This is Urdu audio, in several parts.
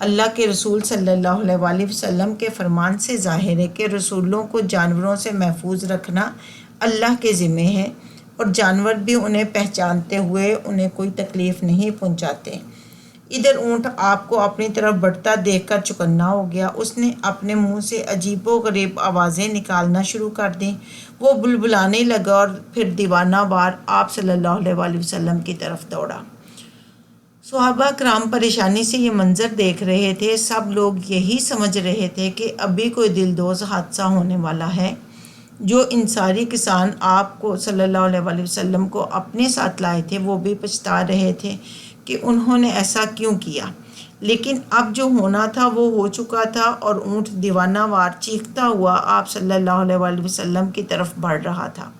اللہ کے رسول صلی اللہ علیہ وسلم کے فرمان سے ظاہر ہے کہ رسولوں کو جانوروں سے محفوظ رکھنا اللہ کے ذمہ ہے، اور جانور بھی انہیں پہچانتے ہوئے انہیں کوئی تکلیف نہیں پہنچاتے۔ ادھر اونٹ آپ کو اپنی طرف بڑھتا دیکھ کر چوکنا ہو گیا۔ اس نے اپنے منہ سے عجیب و غریب آوازیں نکالنا شروع کر دیں۔ وہ بلبلانے لگا اور پھر دیوانہ وار آپ صلی اللہ علیہ وسلم کی طرف دوڑا۔ صحابہ کرام پریشانی سے یہ منظر دیکھ رہے تھے۔ سب لوگ یہی سمجھ رہے تھے کہ ابھی کوئی دلدوز حادثہ ہونے والا ہے۔ جو انصاری کسان آپ کو صلی اللہ علیہ وسلم کو اپنے ساتھ لائے تھے وہ بھی پچھتا رہے تھے کہ انہوں نے ایسا کیوں کیا، لیکن اب جو ہونا تھا وہ ہو چکا تھا، اور اونٹ دیوانہ وار چیختا ہوا آپ صلی اللہ علیہ وسلم کی طرف بڑھ رہا تھا۔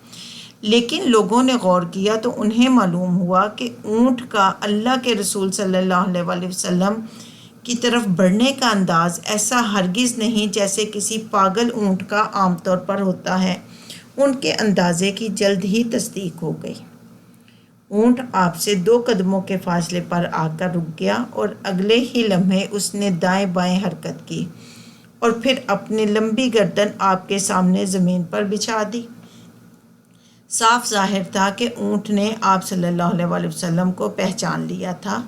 لیکن لوگوں نے غور کیا تو انہیں معلوم ہوا کہ اونٹ کا اللہ کے رسول صلی اللہ علیہ وسلم کی طرف بڑھنے کا انداز ایسا ہرگز نہیں جیسے کسی پاگل اونٹ کا عام طور پر ہوتا ہے۔ ان کے اندازے کی جلد ہی تصدیق ہو گئی۔ اونٹ آپ سے 2 قدموں کے فاصلے پر آ کر رک گیا، اور اگلے ہی لمحے اس نے دائیں بائیں حرکت کی اور پھر اپنی لمبی گردن آپ کے سامنے زمین پر بچھا دی۔ صاف ظاہر تھا کہ اونٹ نے آپ صلی اللہ علیہ وسلم کو پہچان لیا تھا،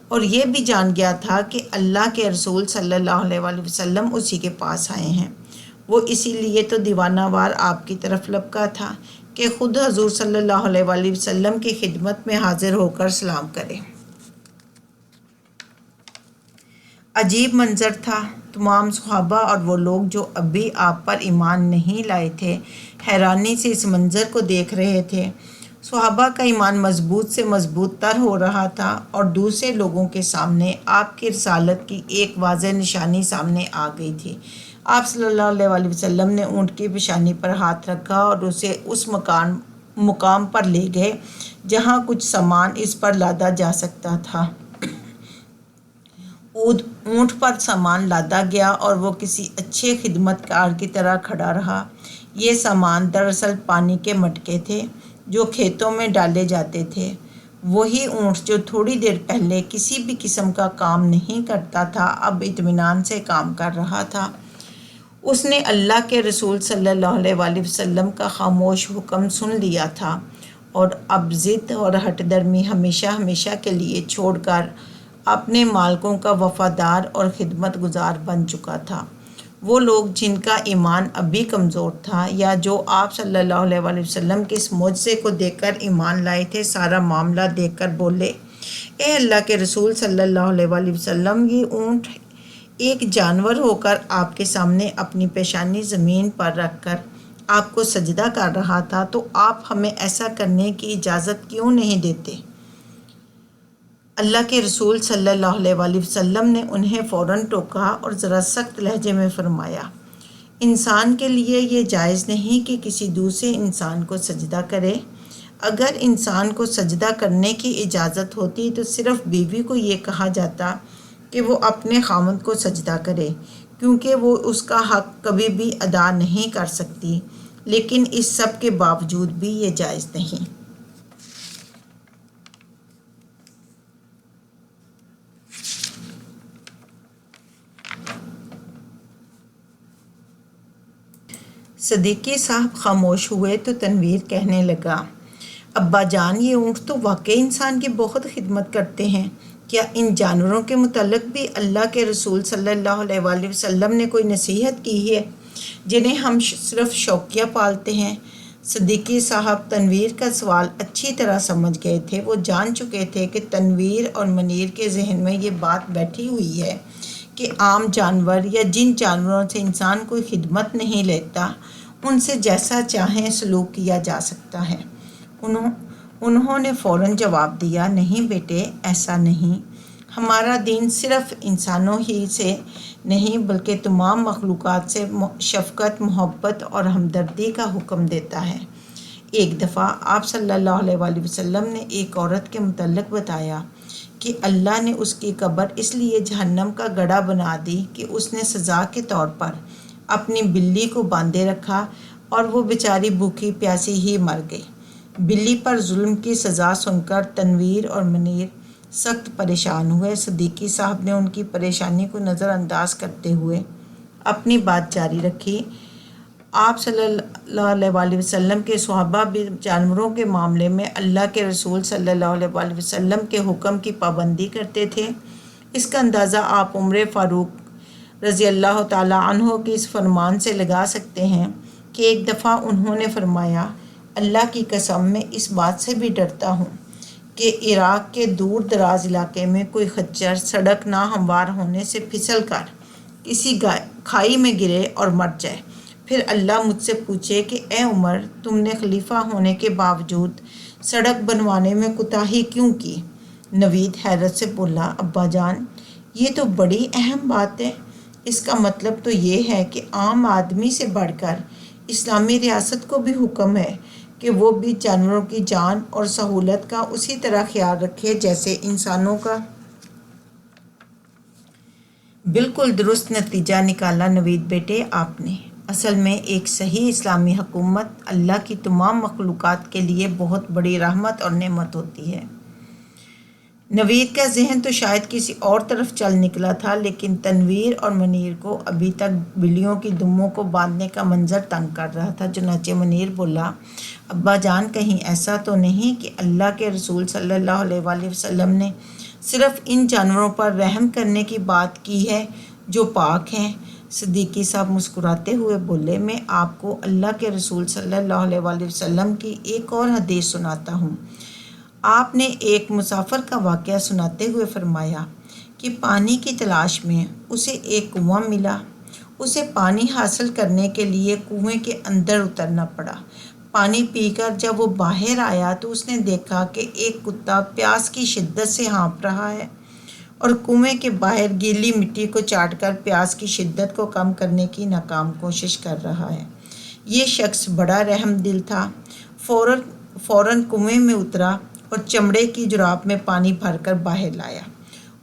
اور یہ بھی جان گیا تھا کہ اللہ کے رسول صلی اللہ علیہ وسلم اسی کے پاس آئے ہیں۔ وہ اسی لیے تو دیوانہ وار آپ کی طرف لپکا تھا کہ خود حضور صلی اللہ علیہ وسلم کی خدمت میں حاضر ہو کر سلام کرے۔ عجیب منظر تھا۔ تمام صحابہ اور وہ لوگ جو ابھی آپ پر ایمان نہیں لائے تھے حیرانی سے اس منظر کو دیکھ رہے تھے۔ صحابہ کا ایمان مضبوط سے مضبوط تر ہو رہا تھا، اور دوسرے لوگوں کے سامنے آپ کی رسالت کی ایک واضح نشانی سامنے آ گئی تھی۔ آپ صلی اللہ علیہ وسلم نے اونٹ کی پیشانی پر ہاتھ رکھا اور اسے اس مقام پر لے گئے جہاں کچھ سامان اس پر لادا جا سکتا تھا۔ اونٹ پر سامان لادا گیا اور وہ کسی اچھے خدمت کار کی طرح کھڑا رہا۔ یہ سامان دراصل پانی کے مٹکے تھے جو کھیتوں میں ڈالے جاتے تھے۔ وہی اونٹ جو تھوڑی دیر پہلے کسی بھی قسم کا کام نہیں کرتا تھا اب اطمینان سے کام کر رہا تھا۔ اس نے اللہ کے رسول صلی اللہ علیہ وسلم کا خاموش حکم سن لیا تھا، اور اب ضد اور ہٹ درمی ہمیشہ ہمیشہ کے لیے چھوڑ کر اپنے مالکوں کا وفادار اور خدمت گزار بن چکا تھا۔ وہ لوگ جن کا ایمان ابھی کمزور تھا، یا جو آپ صلی اللہ علیہ وسلم کے اس معجزے کو دیکھ کر ایمان لائے تھے، سارا معاملہ دیکھ کر بولے، اے اللہ کے رسول صلی اللہ علیہ وسلم، یہ اونٹ ایک جانور ہو کر آپ کے سامنے اپنی پیشانی زمین پر رکھ کر آپ کو سجدہ کر رہا تھا، تو آپ ہمیں ایسا کرنے کی اجازت کیوں نہیں دیتے؟ اللہ کے رسول صلی اللہ علیہ وسلم نے انہیں فوراً ٹوکا اور ذرا سخت لہجے میں فرمایا، انسان کے لیے یہ جائز نہیں کہ کسی دوسرے انسان کو سجدہ کرے۔ اگر انسان کو سجدہ کرنے کی اجازت ہوتی تو صرف بیوی کو یہ کہا جاتا کہ وہ اپنے خاوند کو سجدہ کرے، کیونکہ وہ اس کا حق کبھی بھی ادا نہیں کر سکتی، لیکن اس سب کے باوجود بھی یہ جائز نہیں۔ صدیقی صاحب خاموش ہوئے تو تنویر کہنے لگا، ابا جان، یہ اونٹ تو واقعی انسان کی بہت خدمت کرتے ہیں۔ کیا ان جانوروں کے متعلق بھی اللہ کے رسول صلی اللہ علیہ وسلم نے کوئی نصیحت کی ہے، جنہیں ہم صرف شوقیہ پالتے ہیں؟ صدیقی صاحب تنویر کا سوال اچھی طرح سمجھ گئے تھے۔ وہ جان چکے تھے کہ تنویر اور منیر کے ذہن میں یہ بات بیٹھی ہوئی ہے کہ عام جانور یا جن جانوروں سے انسان کوئی خدمت نہیں لیتا ان سے جیسا چاہیں سلوک کیا جا سکتا ہے۔ انہوں نے فوراً جواب دیا، نہیں بیٹے، ایسا نہیں۔ ہمارا دین صرف انسانوں ہی سے نہیں بلکہ تمام مخلوقات سے شفقت، محبت اور ہمدردی کا حکم دیتا ہے۔ ایک دفعہ آپ صلی اللہ علیہ وسلم نے ایک عورت کے متعلق بتایا کہ اللہ نے اس کی قبر اس لیے جہنم کا گڑھا بنا دی کہ اس نے سزا کے طور پر اپنی بلی کو باندھے رکھا اور وہ بیچاری بھوکی پیاسی ہی مر گئی۔ بلی پر ظلم کی سزا سن کر تنویر اور منیر سخت پریشان ہوئے۔ صدیقی صاحب نے ان کی پریشانی کو نظر انداز کرتے ہوئے اپنی بات جاری رکھی۔ آپ صلی اللہ علیہ وآلہ وسلم کے صحابہ بھی جانوروں کے معاملے میں اللہ کے رسول صلی اللہ علیہ وآلہ وسلم کے حکم کی پابندی کرتے تھے۔ اس کا اندازہ آپ عمر فاروق رضی اللہ تعالیٰ عنہ کے اس فرمان سے لگا سکتے ہیں کہ ایک دفعہ انہوں نے فرمایا، اللہ کی قسم میں اس بات سے بھی ڈرتا ہوں کہ عراق کے دور دراز علاقے میں کوئی خچر سڑک ناہموار ہونے سے پھسل کر کسی کھائی میں گرے اور مر جائے، پھر اللہ مجھ سے پوچھے کہ اے عمر، تم نے خلیفہ ہونے کے باوجود سڑک بنوانے میں کوتاہی کیوں کی؟ نوید حیرت سے بولا، ابا جان، یہ تو بڑی اہم بات ہے۔ اس کا مطلب تو یہ ہے کہ عام آدمی سے بڑھ کر اسلامی ریاست کو بھی حکم ہے کہ وہ بھی جانوروں کی جان اور سہولت کا اسی طرح خیال رکھے جیسے انسانوں کا۔ بالکل درست نتیجہ نکالا نوید بیٹے آپ نے۔ اصل میں ایک صحیح اسلامی حکومت اللہ کی تمام مخلوقات کے لیے بہت بڑی رحمت اور نعمت ہوتی ہے۔ نوید کا ذہن تو شاید کسی اور طرف چل نکلا تھا، لیکن تنویر اور منیر کو ابھی تک بلیوں کی دموں کو باندھنے کا منظر تنگ کر رہا تھا۔ چنانچہ منیر بولا، ابا جان، کہیں ایسا تو نہیں کہ اللہ کے رسول صلی اللہ علیہ وآلہ وسلم نے صرف ان جانوروں پر رحم کرنے کی بات کی ہے جو پاک ہیں؟ صدیقی صاحب مسکراتے ہوئے بولے، میں آپ کو اللہ کے رسول صلی اللہ علیہ وآلہ وسلم کی ایک اور حدیث سناتا ہوں۔ آپ نے ایک مسافر کا واقعہ سناتے ہوئے فرمایا کہ پانی کی تلاش میں اسے ایک کنواں ملا۔ اسے پانی حاصل کرنے کے لیے کنویں کے اندر اترنا پڑا۔ پانی پی کر جب وہ باہر آیا تو اس نے دیکھا کہ ایک کتا پیاس کی شدت سے ہانپ رہا ہے اور کنویں کے باہر گیلی مٹی کو چاٹ کر پیاس کی شدت کو کم کرنے کی ناکام کوشش کر رہا ہے۔ یہ شخص بڑا رحم دل تھا۔ فوراً کنویں میں اترا اور چمڑے کی جراب میں پانی بھر کر باہر لایا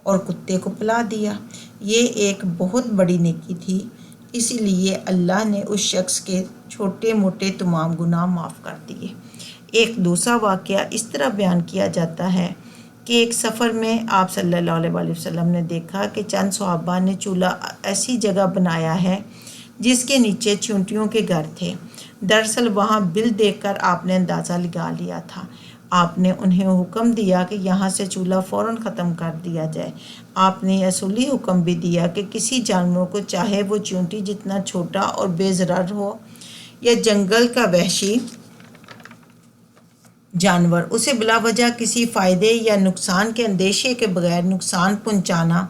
اور کتے کو پلا دیا۔ یہ ایک بہت بڑی نیکی تھی، اسی لیے اللہ نے اس شخص کے چھوٹے موٹے تمام گناہ معاف کر دیے۔ ایک دوسرا واقعہ اس طرح بیان کیا جاتا ہے کہ ایک سفر میں آپ صلی اللہ علیہ وآلہ وسلم نے دیکھا کہ چند صحابہ نے چولہا ایسی جگہ بنایا ہے جس کے نیچے چیونٹیوں کے گھر تھے۔ دراصل وہاں بل دیکھ کر آپ نے اندازہ لگا لیا تھا۔ آپ نے انہیں حکم دیا کہ یہاں سے چولہا فوراً ختم کر دیا جائے۔ آپ نے اصولی حکم بھی دیا کہ کسی جانور کو، چاہے وہ چیونٹی جتنا چھوٹا اور بے ضرر ہو یا جنگل کا وحشی جانور، اسے بلا وجہ کسی فائدے یا نقصان کے اندیشے کے بغیر نقصان پہنچانا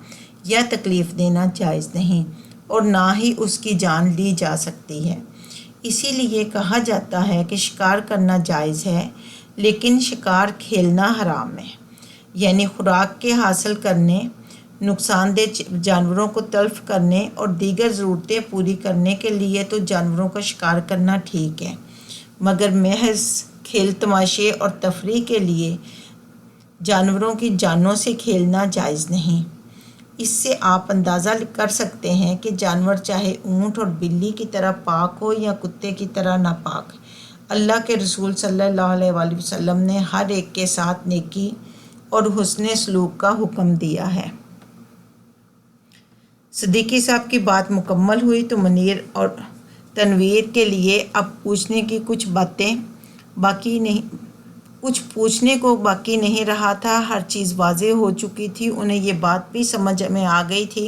یا تکلیف دینا جائز نہیں، اور نہ ہی اس کی جان لی جا سکتی ہے۔ اسی لیے کہا جاتا ہے کہ شکار کرنا جائز ہے، لیکن شکار کھیلنا حرام ہے، یعنی خوراک کے حاصل کرنے، نقصان دہ جانوروں کو تلف کرنے اور دیگر ضرورتیں پوری کرنے کے لیے تو جانوروں کا شکار کرنا ٹھیک ہے، مگر محض کھیل تماشے اور تفریح کے لیے جانوروں کی جانوں سے کھیلنا جائز نہیں۔ اس سے آپ اندازہ کر سکتے ہیں کہ جانور چاہے اونٹ اور بلی کی طرح پاک ہو یا کتے کی طرح ناپاک، اللہ کے رسول صلی اللہ علیہ وآلہ وسلم نے ہر ایک کے ساتھ نیکی اور حسن سلوک کا حکم دیا ہے۔ صدیقی صاحب کی بات مکمل ہوئی تو منیر اور تنویر کے لیے اب کچھ پوچھنے کو باقی نہیں رہا تھا۔ ہر چیز واضح ہو چکی تھی۔ انہیں یہ بات بھی سمجھ میں آ گئی تھی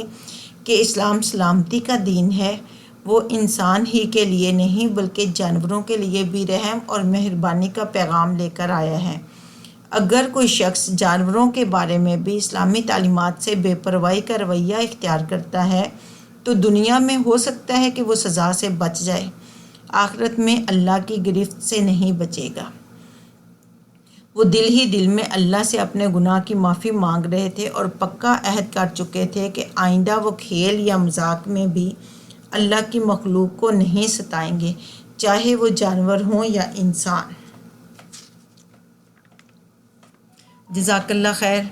کہ اسلام سلامتی کا دین ہے۔ وہ انسان ہی کے لیے نہیں بلکہ جانوروں کے لیے بھی رحم اور مہربانی کا پیغام لے کر آیا ہے۔ اگر کوئی شخص جانوروں کے بارے میں بھی اسلامی تعلیمات سے بے پرواہی کا رویہ اختیار کرتا ہے تو دنیا میں ہو سکتا ہے کہ وہ سزا سے بچ جائے، آخرت میں اللہ کی گرفت سے نہیں بچے گا۔ وہ دل ہی دل میں اللہ سے اپنے گناہ کی معافی مانگ رہے تھے اور پکا عہد کر چکے تھے کہ آئندہ وہ کھیل یا مذاق میں بھی اللہ کی مخلوق کو نہیں ستائیں گے، چاہے وہ جانور ہوں یا انسان۔ جزاک اللہ خیر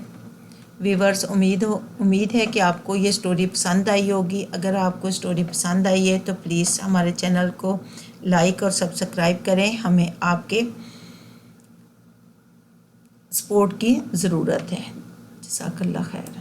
ویورز، امید ہے کہ آپ کو یہ سٹوری پسند آئی ہوگی۔ اگر آپ کو سٹوری پسند آئی ہے تو پلیز ہمارے چینل کو لائک اور سبسکرائب کریں، ہمیں آپ کے سپورٹ کی ضرورت ہے۔ جزاک اللہ خیر.